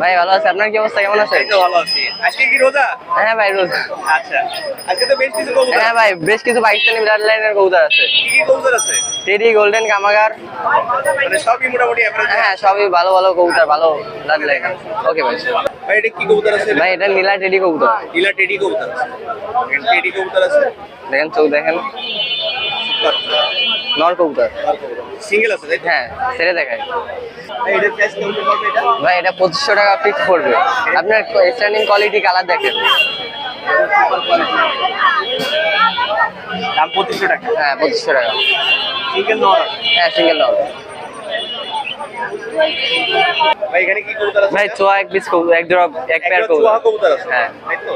ভাই ভালো আছে, আপনার কি অবস্থা, কেমন আছে? এই তো ভালো আছি। আজকে কি রোজা? হ্যাঁ ভাই রোজা। আচ্ছা, আজকে তো বেশ কিছু কবুতর। হ্যাঁ ভাই বেশ কিছু পাকিস্তানি ব্লাড লাইনের কবুতর আছে। কি কি কবুতর আছে? টেডি, গোল্ডেন, কামাগার, মানে সবই মোটামুটি এভারেজ। হ্যাঁ সবই ভালো ভালো কবুতর, ভালো ব্লাড লাইন। ওকে ভাই। ভাই এটা কি কবুতর আছে? ভাই এটা নীলা টেডি কবুতর। নীলা টেডি কবুতর আছে। এখানে টেডি কবুতর আছে। দেখেন চোখ দেখেন, নর কবুতর। সিঙ্গেল আছে তাই তো? হ্যাঁ ছেড়ে দেখায়। ভাই এটার প্রাইস কেমন পড়বে এটা? ভাই এটা 2500 টাকা ফিক্স পড়বে। আপনার স্ট্যান্ডিং কোয়ালিটি কালার দেখেন। দাম 2500 টাকা। হ্যাঁ 2500 টাকা। সিঙ্গেল নর আছে। হ্যাঁ সিঙ্গেল নর। ভাই এখানে কি কবুতর আছে? ভাই চোয়া এক পিস কবুতর, এক জোড়া, এক পেয়ার কবুতর। চুয়া কবুতর আছে। হ্যাঁ। তাই তো?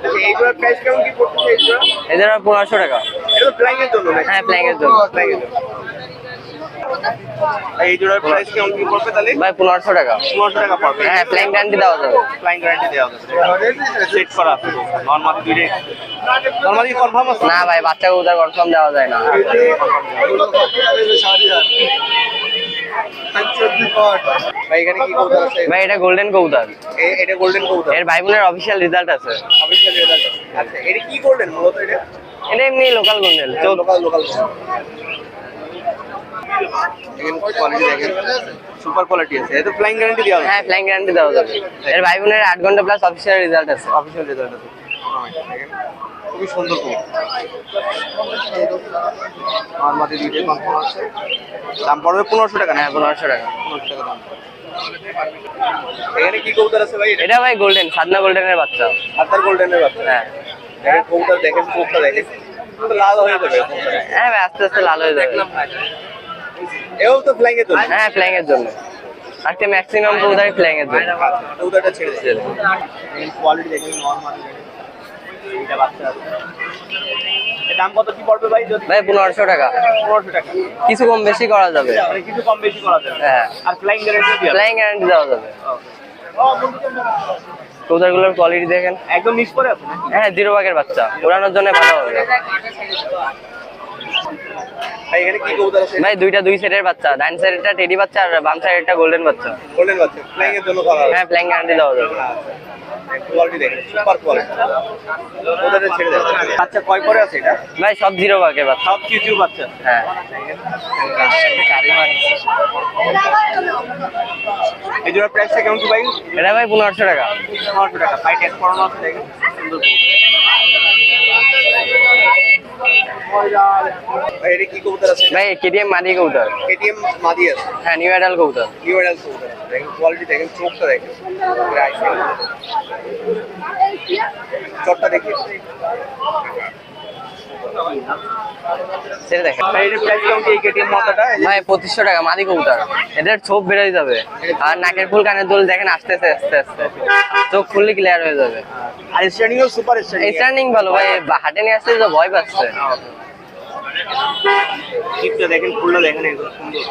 আচ্ছা এইগুলোর প্রাইস কেমন কি পড়ছে এইগুলো? এদের 1500 টাকা। এটা তো ফ্লাইং এর জন্য নাকি? হ্যাঁ ফ্ল্যাং এর জন্য। ফ্লাইং এর জন্য। ভাই এই জোড়ার প্রাইস কেমন কি পড়বে তাহলে? ভাই 1500 টাকা। 1500 টাকা পড়বে। হ্যাঁ ফ্ল্যাং গ্যারান্টি দেওয়া যাবে। ফ্লাইং গ্যারান্টি দেওয়া যাবে। সেট করা আছে। নরমালি দুইটা। নরমালি কনফার্ম আছে? না ভাই বাচ্চা কবুতর কনফার্ম দেওয়া যায় না। ভাই এখানে কি কবুতর আছে? ভাই এটা গোল্ডেন কবুতর। এটা গোল্ডেন কবুতর। এর ভাই বোনের অফিসিয়াল রেজাল্ট আছে। Official result. আচ্ছা এটা কি গোল্ডেন মূলত এটা? এটা এমনি লোকাল গোল্ডেন। লোকাল এখানে কোয়ালিটি দেখেন, সুপার কোয়ালিটি আছে। এটা ফ্লাইং গ্যারান্টি দেওয়া আছে। হ্যাঁ ফ্ল্যাং গ্যারান্টি দেওয়া যাবে। এর ভাই বোনের 8 ঘন্টা প্লাস অফিসিয়াল রেজাল্ট আছে। অফিশিয়াল রেজাল্ট আছে। দেখেন, খুবই সুন্দর কবুতর। আর মাঝে দুইটাই কনফার্ম আছে। দাম পড়বে 1500 টাকা। হ্যাঁ 1500 টাকা। 1500 টাকা দাম। এখানে কি কবুতর আছে ভাই? এটা ভাই গোল্ডেন, সাদনা গোল্ডেনের বাচ্চা। হাতার গোল্ডেনের বাচ্চা। হ্যাঁ দেখেন কবুতর দেখেন, চোখটা দেখেন, পুরো লাল হয়ে যাবে কবুতর। হ্যাঁ ভাই আস্তে আস্তে লাল হয়ে যাবে। এও তো ফ্লাইং এর জন্য। হ্যাঁ ফ্ল্যাং এর জন্য। আজকে ম্যাক্সিমাম কবুতরই ফ্ল্যাং এর জন্য। কবুতরটা ছেড়ে দিয়েছে। এই কোয়ালিটি দেখেন, নরমাল এটা বাচ্চা আছে। এর দাম কত কি পড়বে ভাই? যদি ভাই 1500 টাকা। 1500 টাকা। কিছু কম বেশি করা যাবে। মানে কিছু কম বেশি করা যাবে। হ্যাঁ আর ফ্লাইং গ্যারান্টি দেওয়া। ফ্ল্যাং গ্যারান্টি দেওয়া যাবে। কবুতরগুলোর কোয়ালিটি দেখেন, একদম মিস করে আছে নাকি? হ্যাঁ 0 ভাগের বাচ্চা, ওড়ানোর জন্য ভালো হবে। ভাই এখানে কি কবুতর আছে? ভাই দুইটা দুই সেটের বাচ্চা, ডান সাইডেরটা টেডি বাচ্চা আর বাম সাইডেরটা গোল্ডেন বাচ্চা। গোল্ডেন বাচ্চা, ফ্লাইং এর জন্য করা হবে। হ্যাঁ ফ্ল্যাং গ্যারান্টি দেওয়া যাবে। কোয়ালিটি দেখেন, সুপার কোয়ালিটি। কবুতরটা ছেড়ে দেন। বাচ্চা কয় করে আছে এটা? ভাই সব 0 ভাগের বাচ্চা। সব কিছু বাচ্চা। হ্যাঁ এই জোড়ার প্রাইসটা কেমন কি ভাই? এটা ভাই 1500 টাকা। 1500 টাকা। ভাই ট্যাগ করানো আছে দেখেন, সুন্দর। ভাই এটা কি কবুতর আছে? ভাই কেটিএম মাদি কবুতর। কেটিএম মাদি আছে। হ্যাঁ নিউ অ্যাডাল কবুতর। নিউ অ্যাডাল কবুতর। দেখেন কোয়ালিটি দেখেন, চোখটা দেখেন, চটটা দেখেন। সেটা দেখেন ভাই এটার প্রাইস কেমন কি এই কেটিএম মাদাটা? ভাই 2500 টাকা মাদি কবুতর। এটার ছোপ বেরোয় যাবে আর নাকের ফুল কানের দুল দেখেন আস্তে আস্তে আস্তে আস্তে চোখ ফুললি ক্লিয়ার হয়ে যাবে। আর স্ট্যান্ডিংও সুপার স্ট্যান্ডিং। স্ট্যান্ডিং ভালো ভাই, হাটে নিয়ে আসতে তো ভয় পাচ্ছে। চিপটা দেখেন, ফুলটা দেখেন, একদম সুন্দর।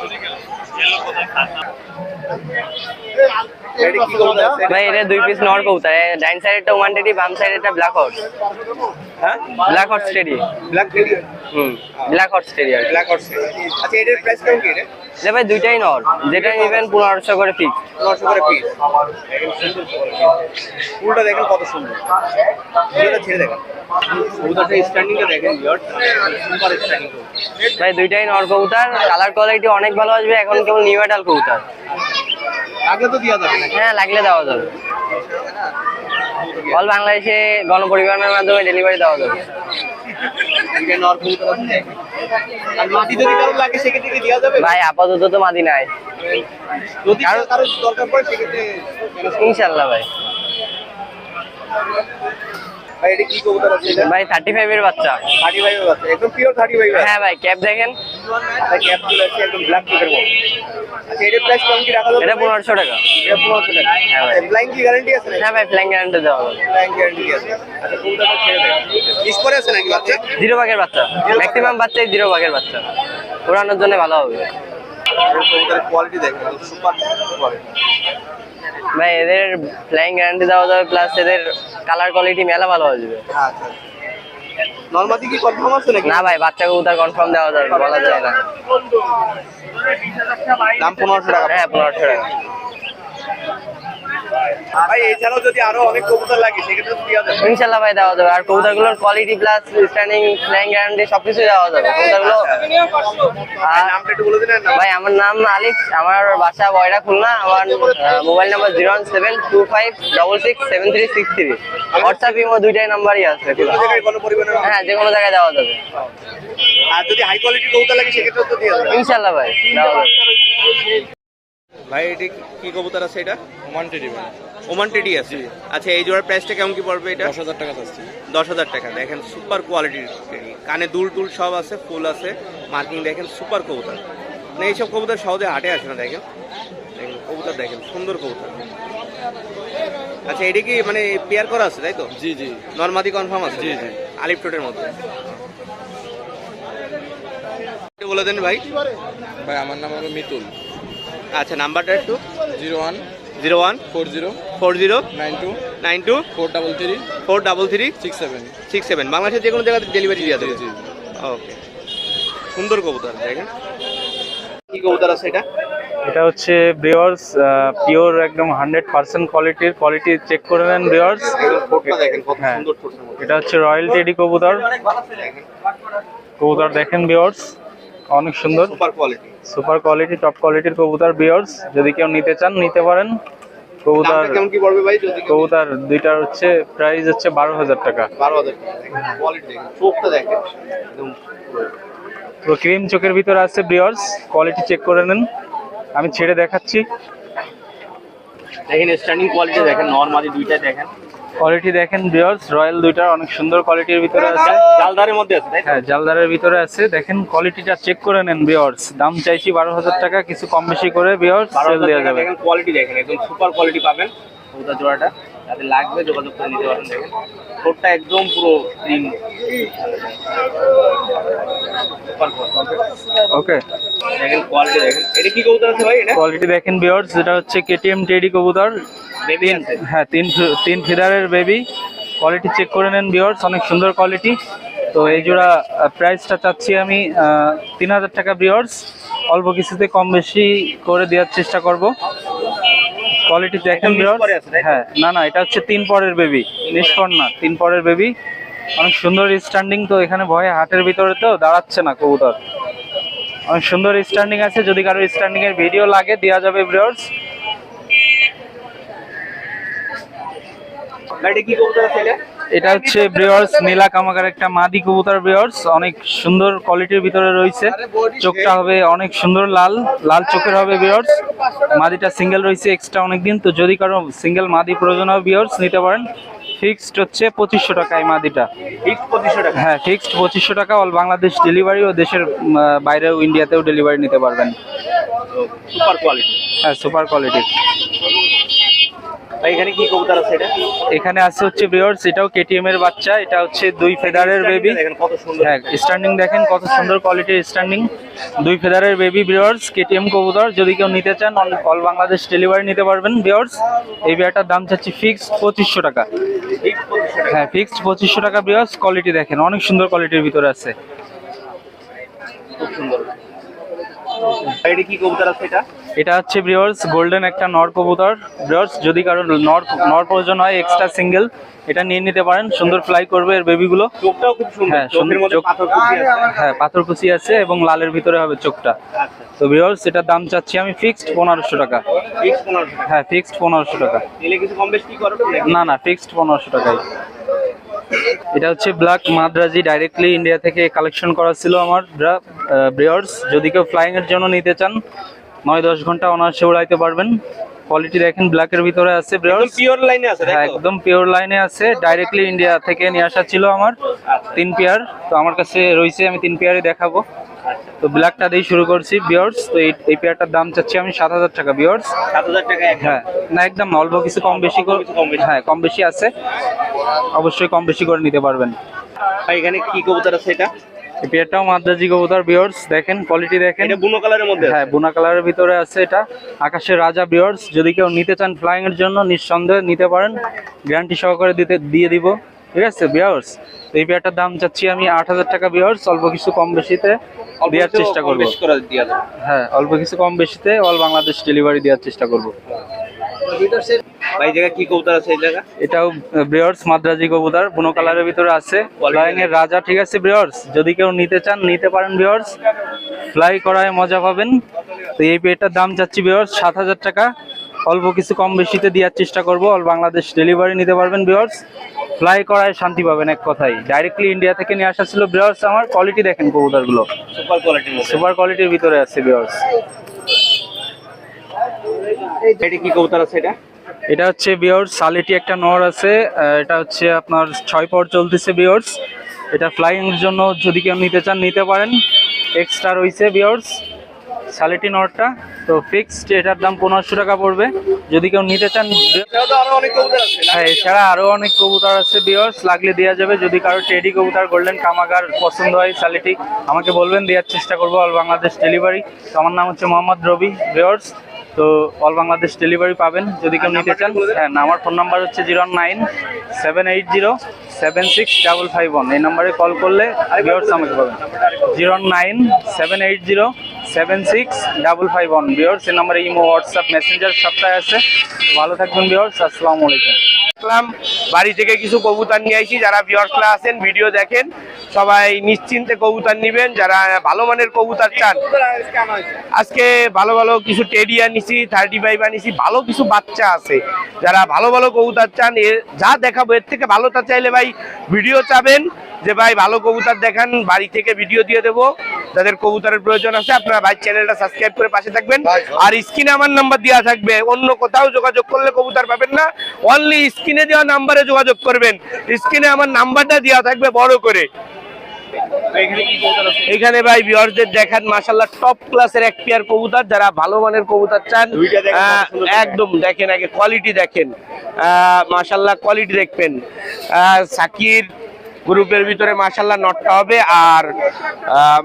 এটা কি কবুতর আছে? ভাই এটা 2 পিস নর কবুতর। ডাইন সাইডেরটা ওয়ান টেডি, বাম সাইডেরটা ব্ল্যাক হর্স। হ্যাঁ, black horse teddy. Black teddy. Black horse teddy আর কি। Black horse. আচ্ছা এটার প্রাইস কেমন কি এটা? এটা ভাই দুইটাই নর, যেটা নেবেন 1500 করে ফিক্স। 900 করে পিস। দেখেন সুন্দর ফুলটা দেখেন কত সুন্দর। এটা ছেড়ে দেখেন, কবুতরটা স্ট্যান্ডিংটা দেখেন, ভিউয়ার সুপার স্ট্যান্ডিং। ভাই দুইটাই নর কবুতর, কালার কোয়ালিটি অনেক ভালো আসবে। এখন কেবল নিউ অ্যাডাল কবুতর। লাগলে তো দেওয়া যাবে নাকি? হ্যাঁ লাগলে দেওয়া যাবে। অল বাংলাদেশে গণপরিবহনের মাধ্যমে ডেলিভারি দেওয়া যাবে। এটা নর কবুতর আছে। আর মাটি যদি কারো লাগে সেক্ষেত্রে কি দেওয়া যাবে? ভাই আপাতত তো মাদি নাই, যদি কারো দরকার পড়ে সেক্ষেত্রে ইনশাল্লাহ ভাই। ভাই এটা কি কবুতর আছে এটা? ভাই 35 এর বাচ্চা। 35 এর বাচ্চা, একদম পিওর 35 এর। হ্যাঁ ভাই ক্যাপ দেখেন, আর ক্যাপসুল আছে একদম ব্ল্যাক কোটের মতো। আচ্ছা এটার প্রাইস কেমন কি রাখা যাবে? এটা 1500 টাকা। এটা 1500 টাকা। হ্যাঁ ভাই। ফ্লাইং কি গ্যারান্টি আছে নাকি? হ্যাঁ ভাই ফ্ল্যাং গ্যারান্টি দেওয়া যাবে। ফ্লাইং গ্যারান্টি আছে। আচ্ছা কবুতরটা ছেড়ে দেন। মিস করে আছে নাকি বাচ্চা? 0 ভাগের বাচ্চা, ম্যাক্সিমাম বাচ্চাই 0 ভাগের বাচ্চা, ওড়ানোর জন্য ভালো হবে। কবুতরের কোয়ালিটি দেখেন, সুপার কোয়ালিটি। ভাই এদের ফ্লাইং গ্যারান্টি দেওয়া যাবে, প্লাস এদের কালার কোয়ালিটি মেলা ভালো আসবে। আচ্ছা নরমাদি কি কনফার্ম আছে নাকি? না ভাই বাচ্চা কবুতর কনফার্ম দেওয়া যাবে, বলা যায় না। দাম 1500 টাকা। হ্যাঁ 1500 টাকা। ভাই এছাড়াও যদি আরো অনেক কবুতর লাগে সেক্ষেত্রে তো দেওয়া যাবে। ইনশাল্লাহ ভাই দেওয়া যাবে। আর কবুতরগুলোর quality plus standing flying guarantee সবকিছু দেওয়া যাবে কবুতরগুলো। আর নামটা একটু বলে দিলেন না ভাই আমার নাম আলিফ, আমার বাসা বয়রা খুলনা। আমার মোবাইল নাম্বার 01725667363। হোয়াটসঅ্যাপ ইমো দুইটাই নাম্বারই আছে। কোনো জায়গায় কোনো পরিমাণে হ্যাঁ, যে কোনো জায়গায় দেওয়া যাবে। আর যদি হাই কোয়ালিটির কবুতর লাগে সেক্ষেত্রে তো দেওয়া যাবে। ইনশাল্লাহ ভাই দেওয়া যাবে। ভাই এটা কি কবুতর আছে এটা? ওমান টেডি ভাই, ওমান টেডি আছে। আচ্ছা এই জোড়ার প্রাইসটা কেমন কি পড়বে এটা? 10,000 টাকা যাচ্ছে। 10,000 টাকা। দেখেন সুপার কোয়ালিটির টেডি, কানে দুল টুল সব আছে, ফুল আছে, মার্কিং দেখেন, সুপার কবুতর। মানে এইসব কবুতর সহজে হাটে আসে না। দেখেন দেখেন কবুতর দেখেন, সুন্দর কবুতর। আচ্ছা এটা কি মানে পেয়ার করা আছে তাই তো? জি জি নরমাদি কনফার্ম আছে? জি জি। আলিফ টোটের মধ্যে। একটু বলে দেন ভাই। ভাই আমার নাম হলো মিতুল। আচ্ছা নাম্বারটা একটু। 01 01 40 40 92 92 433 433 67। 67। বাংলাদেশের যে কোনো জায়গাতে ডেলিভারি দিয়ে দেবে। জি জি। ওকে, সুন্দর কবুতর দেখেন। কি কবুতর আছে এটা? এটা হচ্ছে ব্রিওয়ার্স পিওর একদম 100% কোয়ালিটি চেক করে নেন ব্রিওয়ার্স। ঠোঁটটা দেখেন কত হ্যাঁ। সুন্দর ঠোঁটের মধ্যে। এটা হচ্ছে রয়্যাল টেডি কবুতর। কবুতর দেখেন ব্রিওয়ার্স, অনেক সুন্দর, super quality. Super quality, top কোয়ালিটির কবুতর ব্রিওয়ার্স। যদি কেউ নিতে চান নিতে পারেন। কবুতর দামটা কেমন কি পড়বে ভাই? যদি কবুতর দুইটার হচ্ছে প্রাইস হচ্ছে 12,000 টাকা। 12,000 টাকা। দেখেন কোয়ালিটি দেখেন, চোখটা দেখেন একদম তো ক্রিম চোখের ভিতরে আছে ব্রিওয়ার্স, কোয়ালিটি চেক করে নেন। আমি ছেড়ে দেখাচ্ছি। দেখেন স্ট্যান্ডিং কোয়ালিটি দেখেন, নরমালি দুইটা দেখেন। কোয়ালিটি দেখেন ভিউয়ার্স, রয়্যাল দুইটা অনেক সুন্দর কোয়ালিটির ভিতরে আছে। জালদারের মধ্যে আছে তাই তো? হ্যাঁ, জালদারের ভিতরে আছে। দেখেন কোয়ালিটিটা চেক করে নেন ভিউয়ার্স। দাম চাইছি 12,000 টাকা, কিছু কম বেশি করে ভিউয়ার্স সেল 12,000 দেওয়া টাকা। যাবে। দেখেন কোয়ালিটি দেখেন, একদম সুপার কোয়ালিটি পাবেন কবুতর জোড়াটা। যাদের লাগবে যোগাযোগ করে নিতে পারেন। দেখেন ঠোঁটটা একদম পুরো ক্রিম, সুপার কোয়ালিটি। ওকে, দেখেন কোয়ালিটি দেখেন। এটা কি কবুতর আছে ভাই এটা? কোয়ালিটি দেখেন ভিউয়ার্স, এটা হচ্ছে কেটিএম টেডি কবুতর। বেবি আছে? হ্যাঁ, তিন ফিদারের বেবি। কোয়ালিটি চেক করে নেন ভিউয়ার্স, অনেক সুন্দর কোয়ালিটি। তো এই জোড়া প্রাইসটা চাচ্ছি আমি 3,000 টাকা ভিউয়ার্স। অল্প কিছুতে কম বেশি করে দেওয়ার চেষ্টা করব। কোয়ালিটি দেখেন ভিউয়ার্স। পরে আছে তাই তো? হ্যাঁ, না এটা হচ্ছে 3 পরের বেবি, নিষ্পর না, 3 পরের বেবি। অনেক সুন্দর স্ট্যান্ডিং। তো এখানে ভয়ে হাটের ভিতরে তো দাঁড়াচ্ছে না কবুতর, অনেক সুন্দর স্ট্যান্ডিং আছে। যদি কারো স্ট্যান্ডিং এর ভিডিও লাগে দেওয়া যাবে ভিউয়ার্স। ভাই এটা কি কবুতর আছে এটা? এটা হচ্ছে ভিউয়ার্স নীলা কামাকার একটা মাদি কবুতর ভিউয়ার্স, অনেক সুন্দর কোয়ালিটির ভিতরে রয়েছে। চোখটা হবে অনেক সুন্দর লাল লাল চোখের হবে ভিউয়ার্স। মাদিটা সিঙ্গেল রয়েছে এক্সট্রা অনেকদিন। তো যদি কারো সিঙ্গেল মাদি প্রয়োজন হয় ভিউয়ার্স নিতে পারেন। ফিক্সড হচ্ছে 2500 টাকা এই মাদিটা। ফিক্স 2500 টাকা। হ্যাঁ, ফিক্সড 2500 টাকা। অল বাংলাদেশ ডেলিভারি ও দেশের বাইরেও ইন্ডিয়াতেও ডেলিভারি নিতে পারবেন। Super quality. হ্যাঁ, সুপার কোয়ালিটির। ভাই এখানে কি কবুতর আছে এটা? এখানে আছে হচ্ছে ভিউয়ার্স, এটাও কেটিএম এর বাচ্চা। এটা হচ্ছে 2 ফেদারের বেবি। দেখেন কত সুন্দর। হ্যাঁ, স্ট্যান্ডিং দেখেন কত সুন্দর কোয়ালিটির স্ট্যান্ডিং। 2 ফেদারের বেবি ভিউয়ার্স, কেটিএম কবুতর। যদি কেউ নিতে চান অল বাংলাদেশ ডেলিভারি নিতে পারবেন ভিউয়ার্স। এই বিয়ারটার দাম চাচ্ছি ফিক্সড 2500 টাকা। ফিক্স 2500 টাকা। হ্যাঁ, ফিক্সড 2500 টাকা ভিউয়ার্স। কোয়ালিটি দেখেন অনেক সুন্দর কোয়ালিটির ভিতরে আছে। খুব সুন্দর। ভাই এটা কি কবুতর আছে এটা? এটা হচ্ছে ভিউয়ার্স গোল্ডেন একটা নর কবুতর ভিউয়ার্স। যদি কারো নর প্রয়োজন হয় এক্সট্রা সিঙ্গেল, এটা নিয়ে নিতে পারেন। সুন্দর ফ্লাই করবে এর বেবিগুলো। চোখটাও খুব সুন্দর। হ্যাঁ, চোখের মধ্যে চোখ- পাথর কুচি আছে। হ্যাঁ, পাথরকুচি আছে এবং লালের ভিতরে হবে চোখটা। আচ্ছা, তো ভিউয়ার্স এটার দাম চাচ্ছি আমি ফিক্সড 1500 টাকা। ফিক্স 1500 টাকা। হ্যাঁ, ফিক্সড 1500 টাকা। নিলে কিছু কম বেশি কি করবেন নাকি? না ফিক্সড 1500 টাকাই। এটা হচ্ছে ব্ল্যাক মাদ্রাজি, ডাইরেক্টলি ইন্ডিয়া থেকে কালেকশন করা ছিল আমার ভিউয়ার্স। যদি কেউ ফ্লাইং এর জন্য নিতে চান 9-10 ঘন্টা অনায়াসে উড়াইতে পারবেন। কোয়ালিটি দেখেন ব্ল্যাকের ভিতরে আছে ভিউয়ার্স। পিওর লাইনে আছে তাই হ্যাঁ, তো? একদম পিওর লাইনে আছে। ডাইরেক্টলি ইন্ডিয়া থেকে নিয়ে আসা ছিল আমার 3 পেয়ার। তো আমার কাছে রয়েছে, আমি 3 পেয়ারই দেখাবো। আচ্ছা, তো ব্ল্যাকটা দিয়ে শুরু করছি ভিউয়ার্স। তো এই পেয়ারটার দাম চাচ্ছি আমি 7,000 টাকা ভিউয়ার্স। 7000 টাকা এক। হ্যাঁ, না একদম না, অল্প কিছু কম বেশি অল্প কিছু কম বেশি। হ্যাঁ, কম বেশি আছে, অবশ্যই কম বেশি করে নিতে পারবেন। ভাই এখানে কি কবুতর আছে এটা? এই পেয়ারটাও মাদ্রাজি কবুতর ভিউয়ার্স। দেখেন কোয়ালিটি দেখেন। এটা বুনো কালারের মধ্যে হ্যাঁ, আছে। বুনা কালারের ভিতরে আছে। এটা আকাশের রাজা ভিউয়ার্স। যদি কেউ নিতে চান ফ্লাইং এর জন্য নিঃসন্দেহে নিতে পারেন, গ্যারান্টি সহকারে দিয়ে দিব। ঠিক আছে ভিউয়ার্স। তো এই পেয়ারটার দাম চাচ্ছি আমি 8,000 টাকা ভিউয়ার্স। অল্প কিছু কম বেশিতে অল্প দেওয়ার কিছু চেষ্টা কম করব। বেশি করে দেওয়া যাবে। হ্যাঁ, অল্প কিছু কম বেশিতে অল বাংলাদেশ ডেলিভারি দেওয়ার চেষ্টা করব। ভাই জায়গা কি কবুতর আছে এই জায়গা? এটাও ব্রিয়ার্স মাদ্রাজি কবুতর, বুনো কালারের ভিতরে আছে, ফ্লাইং এর রাজা। ঠিক আছে ব্রিয়ার্স, যদি কেউ নিতে চান নিতে পারেন ব্রিয়ার্স, ফ্লাই করায় মজা পাবেন। তো এই পেয়ারটার দাম চাচ্ছি ব্রিয়ার্স 7,000 টাকা। অল্প কিছু কম বেশিতে দেওয়ার চেষ্টা করবো, অল বাংলাদেশ ডেলিভারি নিতে পারবেন ব্রিয়ার্স। ফ্লাই করায় শান্তি পাবেন এক কথায়। ডাইরেক্টলি ইন্ডিয়া থেকে নিয়ে আসা ছিল ব্রিয়ার্স। আমার কোয়ালিটি দেখেন কবুতরগুলো, সুপার কোয়ালিটির মধ্যে। সুপার কোয়ালিটির ভিতরে আছে ব্রিয়ার্স। এটা কি কবুতর আছে এটা? এটা হচ্ছে বিয়ার্স সালিটি একটা নর আছে, এটা হচ্ছে আপনার 6 পর চলতেছে বিয়ার্স। এটা ফ্লাইং এর জন্য যদি কেউ নিতে চান নিতে পারেন, এক্সট্রা রয়েছে বিয়ার্স সালিটি নরটা। তো ফিক্সড এটার দাম 1500 টাকা পড়বে যদি কেউ নিতে চান। আরো অনেক কবুতর আছে। হ্যাঁ, এছাড়া আরো অনেক কবুতর আছে বিয়ার্স, লাগলে দেওয়া যাবে। যদি কারো টেডি কবুতর গোল্ডেন কামাগার পছন্দ হয় সালিটি আমাকে বলবেন, দেওয়ার চেষ্টা করবো, অল বাংলাদেশ ডেলিভারি। তো আমার নাম হচ্ছে মোহাম্মদ রবি বিয়ার্স। তো অল বাংলাদেশ ডেলিভারি পাবেন যদি কেউ নিতে চান। হ্যাঁ, আমার ফোন নাম্বার হচ্ছে 09780765551। এই নাম্বারে কল করলে ভিউয়ার্স আমাকে পাবেন। 09780765551 ভিউয়ার্স। এই নাম্বারে ইমো, হোয়াটসঅ্যাপ, মেসেঞ্জার সবটাই আছে। ভালো থাকবেন ভিউয়ার্স, আসসালামু আলাইকুম। বাড়ি থেকে কিছু কবুতর নিয়ে আইছি। যারা ভিউয়ার্সরা আছেন ভিডিও দেখেন, সবাই নিশ্চিন্তে কবুতর নিবেন। যারা ভালো মানের কবুতর চান, আজকে ভালো ভালো কিছু টেডিয়া নিছি, 35 আনিছি, ভালো কিছু বাচ্চা আছে। যারা ভালো ভালো কবুতর চান, যা দেখাবো এর থেকে ভালোটা চাইলে ভাই ভিডিও চাবেন যে ভাই ভালো কবুতর দেখান, বাড়ি থেকে ভিডিও দিয়ে দেবো। যাদের কবুতরের প্রয়োজন আছে আপনারা ভাই চ্যানেলটা সাবস্ক্রাইব করে পাশে থাকবেন। আর স্ক্রিনে আমার নাম্বার দেওয়া থাকবে, অন্য কোথাও যোগাযোগ করলে কবুতর পাবেন না, অনলি স্ক্রিনে দেওয়া নাম্বারে যোগাযোগ করবেন। স্ক্রিনে আমার নাম্বারটা দেওয়া থাকবে বড় করে। এখানে ভাই ভিউয়ারদের দেখান মাশাআল্লাহ টপ ক্লাসের এক পেয়ার কবুতর। যারা ভালো মানের কবুতর চান একদম দেখেন, আগে কোয়ালিটি দেখেন, মাশাআল্লাহ কোয়ালিটি দেখবেন। সাকির গ্রুপের ভিতরে মাশাআল্লাহ নটটা হবে, আর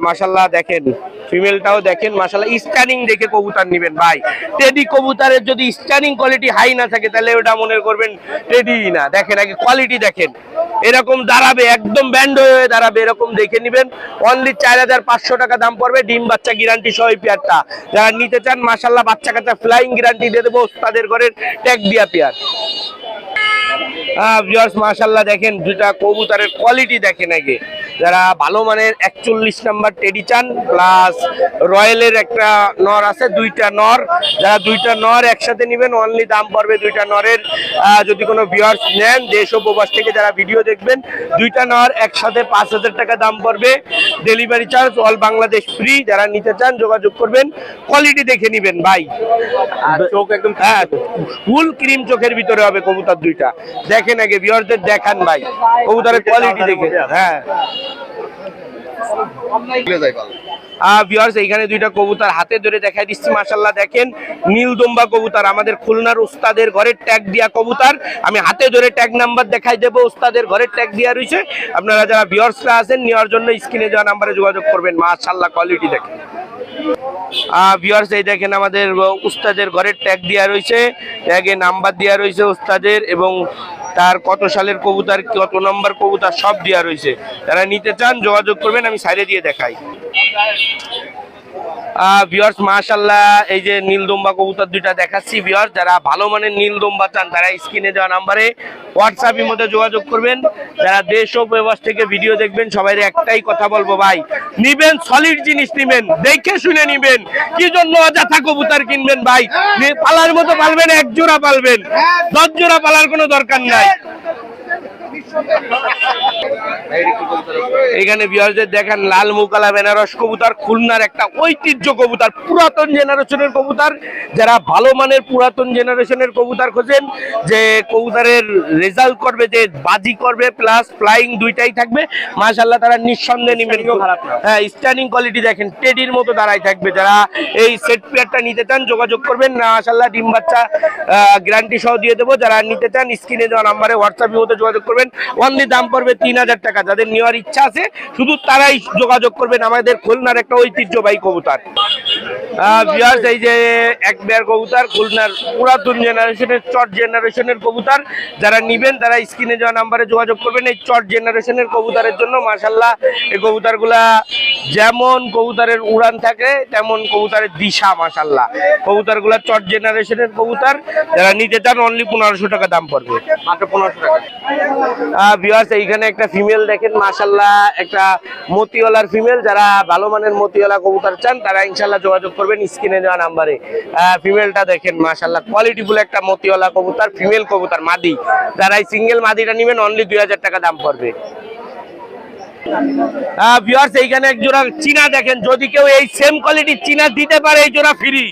মাশাআল্লাহ দেখেন ফিমেলটাও দেখেন মাশাআল্লাহ স্ট্যান্ডিং দেখে কবুতর নেবেন ভাই। টেডি কবুতরের যদি স্ট্যান্ডিং কোয়ালিটি হাই না থাকে তাহলে ওটা মনে করবেন টেডি না। দেখেন আগে কোয়ালিটি দেখেন, এরকম দাঁড়াবে, একদম ব্যান্ড হয়ে দাঁড়াবে, এরকম দেখে নেবেন। অনলি 4500 টাকা দাম পড়বে, ডিম বাচ্চা গ্যারান্টি সহ এই পেয়ারটা। যারা নিতে চান মাশাআল্লাহ বাচ্চা কাচ্চা ফ্লাইং গ্যারান্টি দিয়ে দেবো, ওস্তাদের ঘরের ট্যাগ দিয়া পেয়ার। ভিউয়ার্স মাশাআল্লাহ দেখেন দুইটা কবুতরের কোয়ালিটি দেখেন আগে। যারা ভালো মানের 41 নাম্বার টেডি চান, প্লাস রয়্যালের একটা নর আছে, দুইটা নর। যারা দুইটা নর একসাথে নেবেন অনলি দাম পড়বে দুইটা নরের, যদি কোনো ভিউয়ার্স নেন দেশ ও প্রবাস থেকে যারা ভিডিও দেখবেন, দুইটা নর একসাথে 5000 টাকা দাম পড়বে। Delivery charge all Bangladesh free. যারা নিতে চান যোগাযোগ করবেন, কোয়ালিটি দেখে নেবেন ভাই। চোখ একদম হ্যাঁ ফুল ক্রিম চোখের ভিতরে হবে কবুতর দুইটা। দেখেন আগে ভিউয়ারদের দেখান ভাই কবুতরের কোয়ালিটি দেখে। হ্যাঁ ভিউয়ার্স এইখানে দুইটা কবুতর হাতে ধরে দেখাই দিচ্ছি মাশাআল্লাহ দেখেন নীলদম্বা কবুতর, আমাদের খুলনার উস্তাদের ঘরের ট্যাগ দিয়া কবুতর। আমি হাতে ধরে ট্যাগ নাম্বার দেখাই দেবো, উস্তাদের ঘরের ট্যাগ দিয়া রয়েছে। আপনারা যারা ভিউয়ার্সরা আছেন নেওয়ার জন্য স্ক্রিনে দেওয়া নাম্বারে যোগাযোগ করবেন। মাশাআল্লাহ কোয়ালিটি দেখেন ভিউয়ার্স। এই দেখেন আমাদের উস্তাদের ঘরের ট্যাগ দেওয়া রয়েছে, ট্যাগে নাম্বার দেওয়া রয়েছে উস্তাদের, এবং তার কত সালের কবুতর, কত নম্বর কবুতর সব দেওয়া রয়েছে। যারা নিতে চান যোগাযোগ করবেন, আমি সাইডে দিয়ে দেখাই। ভিউয়ার্স মাশাআল্লাহ এই যে নীলদম্বা কবুতর দুইটা দেখাচ্ছি ভিউয়ার্স। যারা ভালো মানের নীলদম্বা চান তারা স্ক্রিনে দেওয়া নাম্বারে হোয়াটসঅ্যাপের মধ্যে যোগাযোগ করবেন। যারা দেশ ও প্রবাস থেকে ভিডিও দেখবেন সবাই একটাই কথা বলবো ভাই, নিবেন সলিড জিনিস নিবেন, দেখে শুনে নিবেন। কি জন্য অযথা কবুতর কিনবেন ভাই? পালার মতো পালবেন, এক জোড়া পালবেন, 10 জোড়া পালার কোনো দরকার নাই। এখানে ভিউয়ারদের দেখেন লাল মুকালা বেনারস কবুতর, খুলনার একটা ঐতিহ্য কবুতর, পুরাতন জেনারেশনের কবুতর। যারা ভালো মানের পুরাতন জেনারেশনের কবুতর খোঁজেন, যে কবুতরের রেজাল্ট করবে, যে বাজি করবে প্লাস ফ্লাইং দুইটাই থাকবে, মাশাআল্লাহ তারা নিঃসন্দেহে নেবেন। হ্যাঁ স্ট্যান্ডিং কোয়ালিটি দেখেন, টেডির মতো দাঁড়াই থাকবে। যারা এই সেট পেয়ারটা নিতে চান যোগাযোগ করবেন, মাশাআল্লাহ ডিম বাচ্চা গ্যারান্টি সহ দিয়ে দেবো। যারা নিতে চান স্ক্রিনে দেওয়া নাম্বারে হোয়াটসঅ্যাপের মধ্যে যোগাযোগ করবেন, অনলি দাম পড়বে 3000 টাকা। যাদের নেওয়ার ইচ্ছা আছে শুধু তারাই যোগাযোগ করবেন। আমাদের খুলনার একটা ঐতিহ্যবাহী কবুতর। ভিউয়ার্স এই যে এক পেয়ার কবুতর খুলনার পুরাতন জেনারেশনের চট জেনারেশনের কবুতর, যারা নিবেন তারা স্ক্রিনে দেওয়া নাম্বারে যোগাযোগ করবেন। এই চট জেনারেশনের কবুতরের জন্য মাশাআল্লাহ এই কবুতরগুলা যেমন কবুতরের উড়ান থাকে তেমন কবুতরের দিশা মাশাআল্লাহ। কবুতরগুলা চট জেনারেশনের কবুতর, যারা নিতে চান অনলি 1500 টাকা দাম পড়বে, মাত্র 1500 টাকা। ভিউয়ার্স এইখানে একটা ফিমেল দেখেন মাশাআল্লাহ, একটা মতিওয়ালার ফিমেল, যারা ভালো মানের মতিওয়ালা কবুতর চান তারা ইনশাআল্লাহ যোগাযোগ করবেন স্ক্রিনে দেওয়া নাম্বারে। ফিমেলটা দেখেন মাশাআল্লাহ কোয়ালিটিফুল একটা মতিওয়ালা কবুতর, ফিমেল কবুতর মাদি, যারা এই সিঙ্গেল মাদিটা নেবেন অনলি 2000 টাকা দাম পড়বে। ভিউয়ার্স এইখানে এক জোড়া চীনা দেখেন, যদি কেউ এই সেম কোয়ালিটির চীনা দিতে পারে এই জোড়া ফ্রি।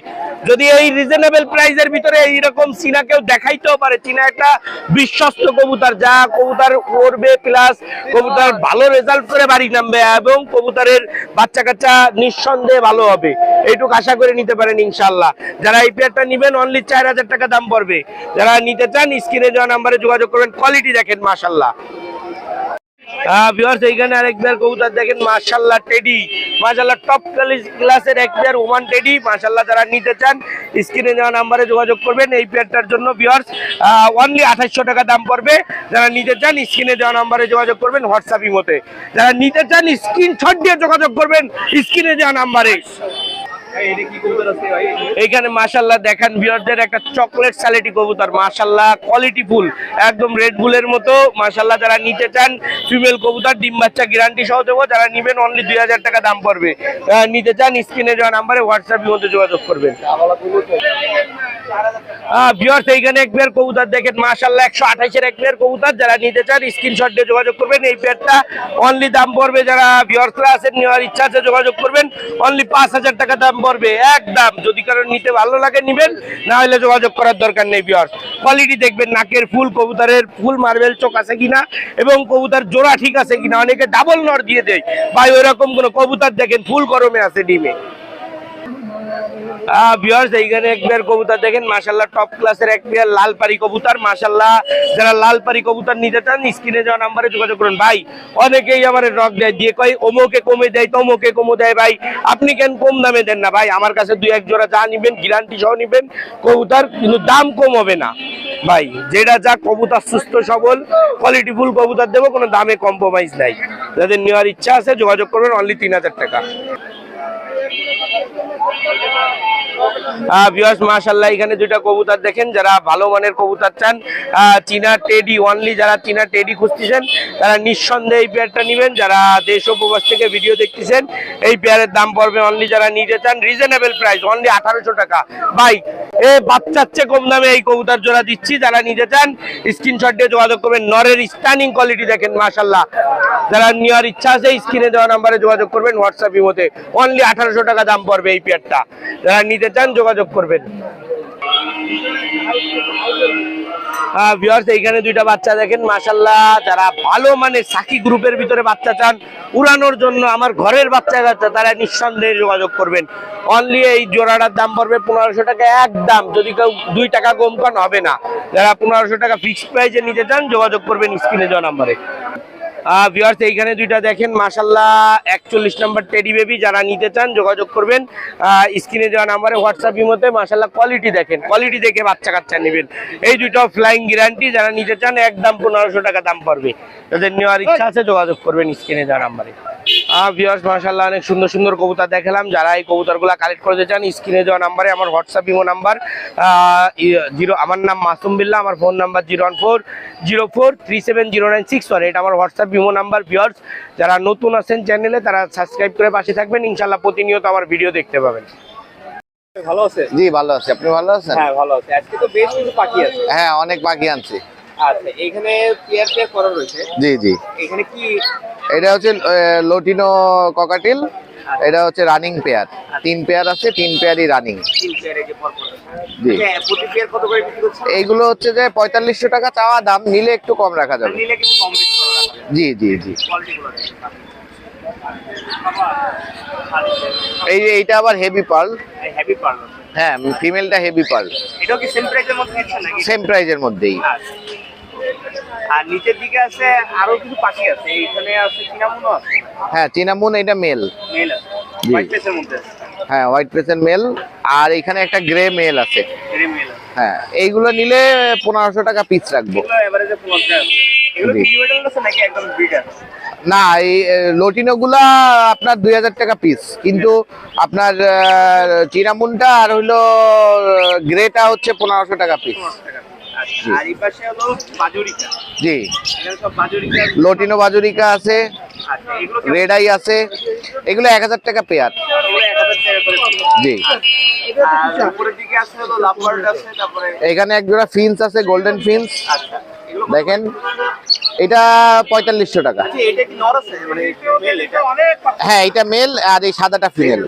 যদি এই রিজনেবল প্রাইসের ভিতরে এইরকম চীনা কেউ দেখাইতেও পারে, চীনা একটা বিশ্বস্ত কবুতর, যা কবুতর করবে প্লাস কবুতর ভালো রেজাল্ট করে বাড়ি নামবে এবং কবুতরের বাচ্চা কাচ্চা নিঃসন্দেহে ভালো হবে, এইটুকু আশা করে নিতে পারেন ইনশাআল্লাহ। যারা এই পেয়ারটা নিবেন অনলি 4000 টাকা দাম পড়বে। যারা নিতে চান স্ক্রিনে দেওয়া নাম্বারে যোগাযোগ করবেন। কোয়ালিটি দেখেন মাশাআল্লাহ। ভিউয়ার্স এইখানে আরেক পেয়ার কবুতর দেখেন মাশাআল্লাহ টেডি, মাশাআল্লাহ টপ ক্লাসের এক পেয়ার ওমান টেডি মাশাআল্লাহ। যারা নিতে চান স্ক্রিনে দেওয়া নাম্বারে যোগাযোগ করবেন। এই পেয়ারটার জন্য ভিউয়ার্স অনলি 2800 টাকা দাম পড়বে। যারা নিতে চান স্ক্রিনে দেওয়া নাম্বারে যোগাযোগ করবেন হোয়াটসঅ্যাপ ইমোতে। যারা নিতে চান স্ক্রিনশট দিয়ে যোগাযোগ করবেন স্ক্রিনে দেওয়া নাম্বারে। এইখানে মাশাআল্লাহ দেখেন ভিউয়ারদের একটা চকলেট স্যালেটি কবুতর মাশাআল্লাহ কোয়ালিটি ফুল, একদম রেড বুলের মতো মাশাআল্লাহ। যারা নিতে চান ফিমেল কবুতর ডিম বাচ্চা গ্যারান্টি সহ দেবো। যারা নেবেন অনলি 2000 টাকা দাম পড়বে। নিতে চান স্ক্রিনে দেওয়া নাম্বারে হোয়াটসঅ্যাপ মধ্যে যোগাযোগ করবেন। ভিউয়ার্স এইখানে এক পেয়ার কবুতর দেখেন মাশাআল্লাহ 128 এর এক পেয়ার কবুতর, যারা নিতে চান স্ক্রিনশট দিয়ে যোগাযোগ করবেন। এই পেয়ারটা অনলি দাম পড়বে, যারা ভিউয়ার্সরা আছেন নেওয়ার ইচ্ছা আছে যোগাযোগ করবেন, অনলি 5000 টাকা দাম পড়বে একদম। যদি কারণ নিতে ভালো লাগে নিবেন, না হলে যোগাযোগ করার দরকার নেই। ভিউয়ার্স কোয়ালিটি দেখবেন, নাকের ফুল, কবুতরের ফুল মার্বেল চোখ আছে কিনা এবং কবুতর জোড়া ঠিক আছে কিনা। অনেকে ডাবল নর দিয়ে দেয় ভাই, ওইরকম কোন কবুতর দেখেন ফুল গরমে আছে ডিমে। ভিউয়ার্স এইখানে এক পেয়ার কবুতর দেখেন মাশাআল্লাহ টপ ক্লাসের এক পেয়ার লালপারি কবুতর মাশাআল্লাহ। যারা লালপারি কবুতর নিতে চান স্ক্রিনে দেওয়া নাম্বারে যোগাযোগ করুন। ভাই অনেকেই আমার রক দেয় দিয়ে কয় অমুকে কমে দেয় তমুকে কমে দেয়, ভাই আপনি কেন কম দামে দেন না? ভাই আমার কাছে 2-1 জোড়া যা নিবেন গ্যারান্টি সহ নিবেন কবুতর, কিন্তু দাম কম হবে না ভাই। যেটা যা কবুতর সুস্থ সবল কোয়ালিটিফুল কবুতর দেবো, কোনো দামে কম্প্রোমাইজ নাই। যাদের নেওয়ার ইচ্ছা আছে যোগাযোগ করবেন অনলি 3000 টাকা। ভিউয়ার্স মাশাআল্লাহ এখানে দুইটা কবুতর দেখেন, যারা ভালো মানের কবুতর চান চীনা টেডি অনলি, যারা চীনা টেডি খুঁজতেছেন তারা নিঃসন্দেহে এই পেয়ারটা নেবেন। যারা দেশ ও প্রবাস থেকে ভিডিও দেখতেছেন এই পেয়ারের দাম পড়বে অনলি, যারা নিতে চান রিজনেবল প্রাইস অনলি 1800 টাকা। ভাই এ বাচ্চার চেয়ে কম দামে এই কবুতর জোড়া দিচ্ছি। যারা নিতে চান স্ক্রিনশট দিয়ে যোগাযোগ করবেন। নরের স্টানিং কোয়ালিটি দেখেন মাশাআল্লাহ। যারা নেওয়ার ইচ্ছা আছে স্ক্রিনে দেওয়া নাম্বারে যোগাযোগ করবেন হোয়াটসঅ্যাপ ইমোতে। অনলি 1800 টাকা দাম পড়বে এই পেয়ারটা। যারা নিতে চান যোগাযোগ করবেন। ভিউয়ার্স এইখানে দুইটা বাচ্চা দেখেন মাশাআল্লাহ, যারা ভালো মানে সাকি গ্রুপের ভিতরে বাচ্চা চান উড়ানোর জন্য, আমার ঘরের বাচ্চা কাচ্চা, তারা নিঃসন্দেহে যোগাযোগ করবেন। অনলি এই জোড়াটার দাম পড়বে 1500 টাকা একদম। যদি কেউ 2 টাকা কম কম হবে না। যারা 1500 টাকা ফিক্সড প্রাইসে নিতে চান যোগাযোগ করবেন স্ক্রিনে দেওয়া নাম্বারে। ভিউয়ার্স এইখানে দুইটা দেখেন মাশাআল্লাহ 41 নম্বর টেডি বেবি, যারা নিতে চান যোগাযোগ করবেন স্ক্রিনে দেওয়া নাম্বারে হোয়াটসঅ্যাপ ইমোতে। মাশাআল্লাহ কোয়ালিটি দেখেন, কোয়ালিটি দেখে বাচ্চা কাচ্চা নেবেন। এই দুইটাও ফ্লাইং গ্যারান্টি। যারা নিতে চান একদম 1500 টাকা দাম পড়বে। যাদের নেওয়ার ইচ্ছা আছে যোগাযোগ করবেন স্ক্রিনে দেওয়া নাম্বারে। ভিউয়ার্স মাশাআল্লাহ অনেক সুন্দর সুন্দর কবুতর দেখালাম। যারা এই কবুতরগুলো কালেক্ট করতে চান স্ক্রিনে দেওয়া নাম্বারে, আমার হোয়াটসঅ্যাপ ইমো নাম্বার আমার নাম মাসুম বিল্লাহ, আমার ফোন নাম্বার 01404370961। এটা আমার হোয়াটসঅ্যাপ ইমো নাম্বার। ভিউয়ার্স যারা নতুন আছেন চ্যানেলে তারা সাবস্ক্রাইব করে পাশে থাকবেন, ইনশাআল্লাহ প্রতিনিয়ত আমার ভিডিও দেখতে পাবেন। ভালো আছে? জি ভালো আছি, আপনি ভালো আছেন? হ্যাঁ ভালো আছে। আজকে তো বেশ কিছু পাখি আছে। হ্যাঁ অনেক পাখি আনছি। আচ্ছা এখানে পেয়ার করা রয়েছে। জি জি, এখানে কি এটা হচ্ছে লটিনো ককাটিল, এটা হচ্ছে রানিং পেয়ার। 3 পেয়ার আছে, 3 পেয়ারই রানিং। 3 পেয়ার এই যে পরপর। জি প্রতি পেয়ার কত করে বিক্রি করছেন? এইগুলো হচ্ছে যে 4500 টাকা চাওয়া দাম, নিলে একটু কম রাখা যাবে। নিলে কিছু কম বেশি করা যাবে। জি জি জি। কোয়ালিটিগুলো দেখুন। এইটা আবার হেভি পার্ল। Heavy pearl. হ্যাঁ ফিমেলটা হেভি পার্ল। এটাও কি সেম প্রাইসের মধ্যে দিচ্ছেন নাকি? সেম প্রাইজের মধ্যেই। আচ্ছা। আর নিচের দিকে আছে আরো কিছু পাখি আছে। এইখানে আছে চিনামুনও আছে। হ্যাঁ চিনামুন, এটা মেল। মেল আছে। জি। হোয়াইট পেসের মধ্যে আছে। হ্যাঁ হোয়াইট ফেসের মেল, আর এখানে একটা গ্রে মেল আছে। এরই মেল হ্যাঁ এইগুলো নিলে 1500 টাকা পিস রাখবো। এগুলো এভারেজে 50 আছে। এগুলো জি। কি মেটাল আছে নাকি একদম ব্রিডার? না এই লটিনো গুলা আপনার 2000 টাকা পিস, কিন্তু আপনার চিনামুনটা আর হইলো গ্রেটা হচ্ছে 1500 টাকা পিস। আচ্ছা, আর এই পাশে হলো বাজুরিকা। জি এখানে সব বাজুরিকা। লটিনো বাজুরিকা আছে, আচ্ছা, এগুলো রেড আই আছে, এগুলো 1000 টাকা পেয়ার। 1000 টাকা করে। জি আর উপরের দিকে আছে হলো লাভবার্ড আছে, তারপরে এখানে এক জোড়া ফিন্স আছে, গোল্ডেন ফিন্স আচ্ছা এগুলো দেখেন, এটা 4500 টাকা। আচ্ছা, এটা কি নর আছে মানে মেল? এটা অনেক হ্যাঁ এটা মেল, আর এই সাদাটা ফিমেল।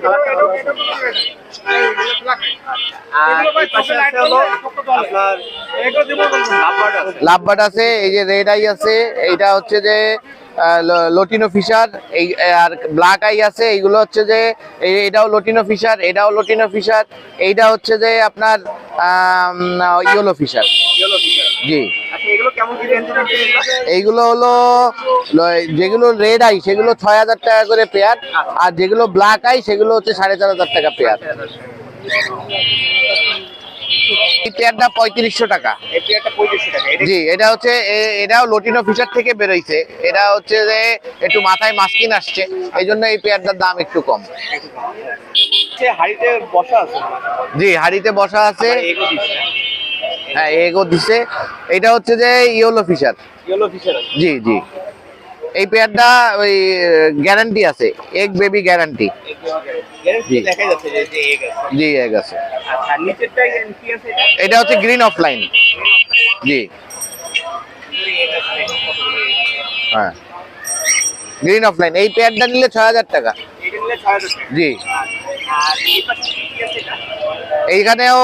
আর এই পাশে আছে হলো আপনার লাভবার্ড আছে। লাভবার্ড আছে, এই যে রেড আই আছে, এইটা হচ্ছে যে লটিনো ফিশার, এই আর ব্ল্যাক আই আছে, এইগুলো হচ্ছে যে এটাও লটিনো ফিশার, এটাও লটিনো ফিশার, এইটা হচ্ছে যে আপনার ইয়েলো ফিশার। Yellow fisher. জি আচ্ছা, এগুলো কেমন কি রেঞ্জ আছে? এইগুলো হলো যেগুলো রেড আই সেগুলো 6000 টাকা করে পেয়ার, আর যেগুলো ব্ল্যাক আই সেগুলো হচ্ছে 4500 টাকা পেয়ার। এই পেয়ারটা 3500 টাকা। এই পেয়ারটা 3500 টাকা। এটা জি এটা হচ্ছে এটাও লটিনো ফিশার থেকে বেরোইছে, এটা হচ্ছে যে একটু মাথায় মাস্কিন আসছে, এই জন্য এই পেয়ারটার দাম একটু কম। হচ্ছে হাড়িতে বসা আছে। জি হাড়িতে বসা আছে, এগো দিচ্ছে। হ্যাঁ এগো দিছে। এটা হচ্ছে যে ইয়েলো ফিশার। ইয়েলো ফিশার আছে। জি জি এই পেয়ারটা ওই গ্যারান্টি আছে, এগ বেবি গ্যারান্টি। গ্যারান্টি দেখা যাচ্ছে যে এগ আছে। জি এগ আছে। আচ্ছা, নিচেরটা কি আছে এটা? এটা হচ্ছে গ্রিন অফলাইন। জি এগ আছে, কতগুলো egg? হ্যাঁ গ্রিন অফলাইন, এই পেয়ারটা নিলে 6000 টাকা। এটা নিলে 6000 টাকা। জি আর এই পাশে কি আছে এটা? এইখানেও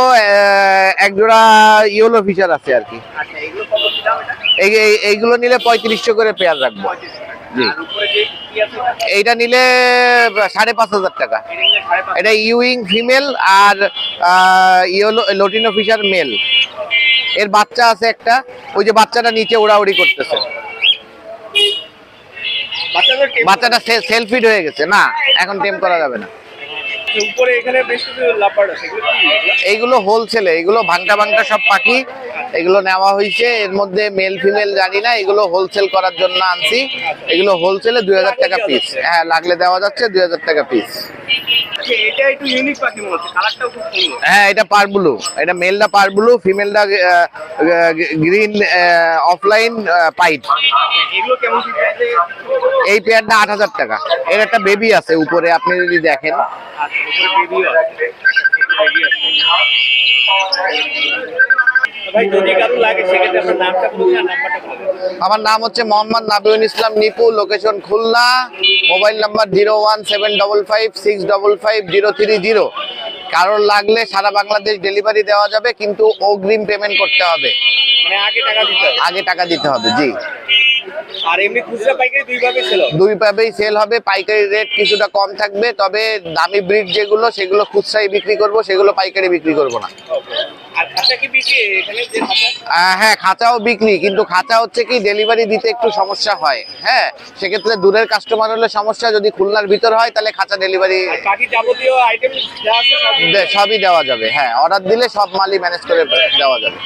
এক জোড়া ইয়েলো ফিশার আছে আর কি। আচ্ছা, এগুলো কত কি দাম এটা? এইগুলো নিলে 3500 করে পেয়ার রাখবো। 3500 টাকা। জি। আর উপরে যে কি আছে এটা? এইটা নিলে 5500 টাকা। এটা নিলে 5.5। এটা ইউইং ফিমেল, আর ইয়েলো লটিনো ফিশার মেল। এর বাচ্চা আছে একটা, ওই যে বাচ্চাটা নিচে উড়াউড়ি করতেছে, বাচ্চাদের টেম বাচ্চাটা সেলফিড হয়ে গেছে, না এখন টেম করা যাবে না। উপরে এখানে বেশ কিছু লাভবার্ড আছে। এগুলো কি? এইগুলো হোলসেলে, এগুলো ভাঙটা ভাঙটা সব পাখি, এগুলো নেওয়া হয়েছে, এর মধ্যে মেল ফিমেল জানি না, এগুলো হোলসেল করার জন্য আনছি। এগুলো হোলসেলে 2000 টাকা পিস। হ্যাঁ লাগলে দেওয়া যাচ্ছে 2000 টাকা পিস। আচ্ছা, এটা একটু ইউনিক পাখি মনে হচ্ছে, কালারটাও খুব সুন্দর। হ্যাঁ এটা পারব্লু, এটা মেলটা পারব্লু, ফিমেলটা গ্রিন অফলাইন পাইট। আচ্ছা, এগুলো কেমন কি প্রাইসে? এই পেয়ারটা 8000 টাকা। এর একটা বেবি আছে উপরে, আপনি যদি দেখেন। আচ্ছা, উপরে বেবিও আছে। বেবি আছে। তো ভাই যদি কারো লাগে সেক্ষেত্রে আপনার নামটা বলুন আর নাম্বারটা বলুন। আমার নাম হচ্ছে Mohammad Nabiul Islam Nipu, location Khulna, mobile number 01755565030। কারোর লাগলে সারা বাংলাদেশ ডেলিভারি দেওয়া যাবে, কিন্তু অগ্রিম পেমেন্ট করতে হবে, মানে আগে টাকা দিতে হবে। আগে টাকা দিতে হবে। জি আর এমনি খুচরা পাইকারি দুই ভাবে ছিল। দুই ভাবেই সেল হবে, পাইকারি রেট কিছুটা কম থাকবে, তবে দামি ব্রিড যেগুলো সেগুলো খুচরাই বিক্রি করব, সেগুলো পাইকারি বিক্রি করব না। আর খাঁচা কি বিক্রি এখানে যে খাঁচা? হ্যাঁ খাঁচাও বিক্রি, কিন্তু খাঁচা হচ্ছে কি ডেলিভারি দিতে একটু সমস্যা হয়। হ্যাঁ সেক্ষেত্রে দূরের কাস্টমার হলে সমস্যা, যদি খুলনার ভিতর হয় তাহলে খাঁচা ডেলিভারি আর বাকি যাবতীয় আইটেম যা আছে সব সবই দেওয়া যাবে। হ্যাঁ অর্ডার দিলে সব মালই ম্যানেজ করে দেওয়া যাবে।